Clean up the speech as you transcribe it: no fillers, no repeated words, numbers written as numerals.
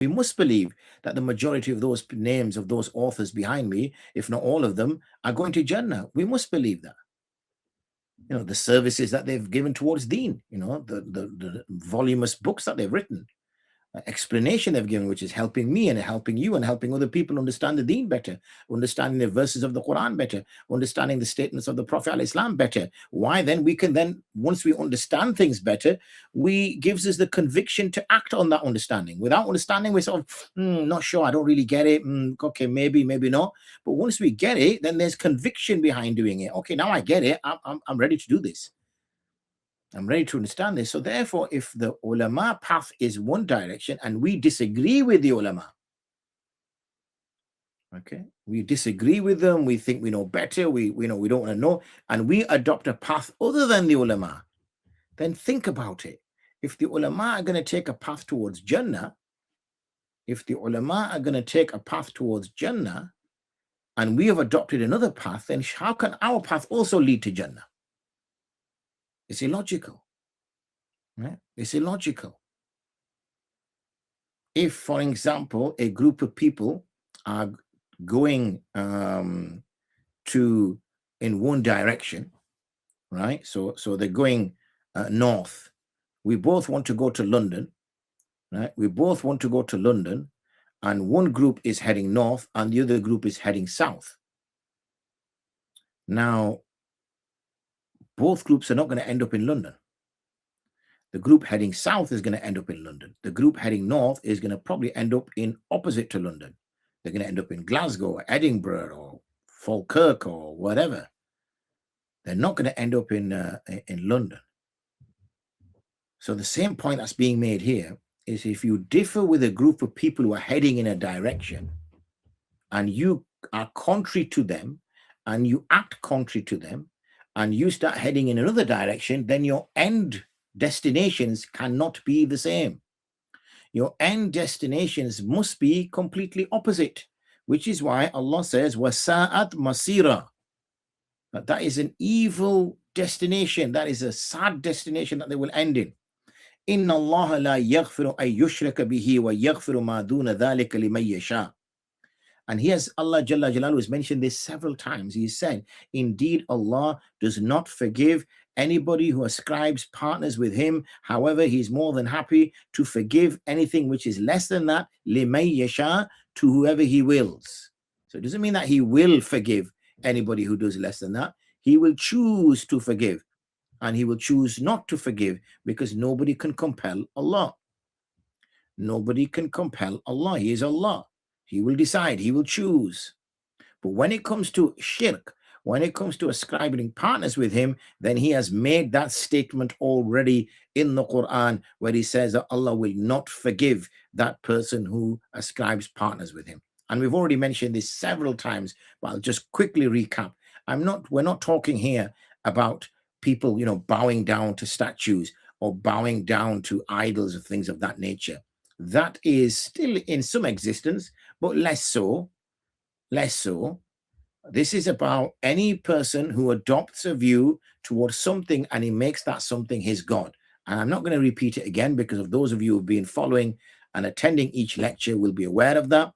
We must believe that the majority of those names of those authors behind me, if not all of them, are going to Jannah. We must believe that. You know, the services that they've given towards Deen, you know, the voluminous books that they've written, explanation they've given, which is helping me and helping you and helping other people understand the Deen better, understanding the verses of the Quran better, understanding the statements of the Prophet al-Islam better. Why then? We can then, once we understand things better, gives us the conviction to act on that understanding. Without understanding, we're sort of not sure, I don't really get it. Okay, maybe not. But once we get it, then there's conviction behind doing it. Okay, now I get it. I'm ready to do this. I'm ready to understand this. So therefore, if the ulama path is one direction and we disagree with the ulama, okay, we disagree with them, we think we know better, we don't want to know, and we adopt a path other than the ulama, then think about it. If the ulama are going to take a path towards Jannah, and we have adopted another path, then how can our path also lead to Jannah? It's illogical. Right? It's illogical. If, for example, a group of people are going in one direction, right? So they're going north. We both want to go to London, right? We both want to go to London, and one group is heading north and the other group is heading south. Now, both groups are not going to end up in London. The group heading south is going to end up in London. The group heading north is going to probably end up in opposite to London. They're going to end up in Glasgow or Edinburgh or Falkirk or whatever. They're not going to end up in London. So the same point that's being made here is, if you differ with a group of people who are heading in a direction and you are contrary to them and you act contrary to them and you start heading in another direction, then your end destinations cannot be the same. Your end destinations must be completely opposite, which is why Allah says, وَسَاءَتْ مَصِيرًا. That is an evil destination. That is a sad destination that they will end in. إِنَّ اللَّهَ لَا يَغْفِرُ أَن يُشْرَكَ بِهِ وَيَغْفِرُ مَا دُونَ ذَلِكَ لِمَن يَشَاءُ. And Allah Jalla Jalaluhu has mentioned this several times. He said, indeed, Allah does not forgive anybody who ascribes partners with him. However, he's more than happy to forgive anything which is less than that, لِمَن يَشَاءُ, to whoever he wills. So it doesn't mean that he will forgive anybody who does less than that. He will choose to forgive, and he will choose not to forgive, because nobody can compel Allah. Nobody can compel Allah. He is Allah. He will decide, he will choose. But when it comes to shirk, when it comes to ascribing partners with him, then he has made that statement already in the Quran, where he says that Allah will not forgive that person who ascribes partners with him. And we've already mentioned this several times, but I'll just quickly recap. We're not talking here about people, bowing down to statues or bowing down to idols or things of that nature. That is still in some existence, but less so. This is about any person who adopts a view towards something and he makes that something his God. And I'm not going to repeat it again, because of those of you who've been following and attending each lecture will be aware of that.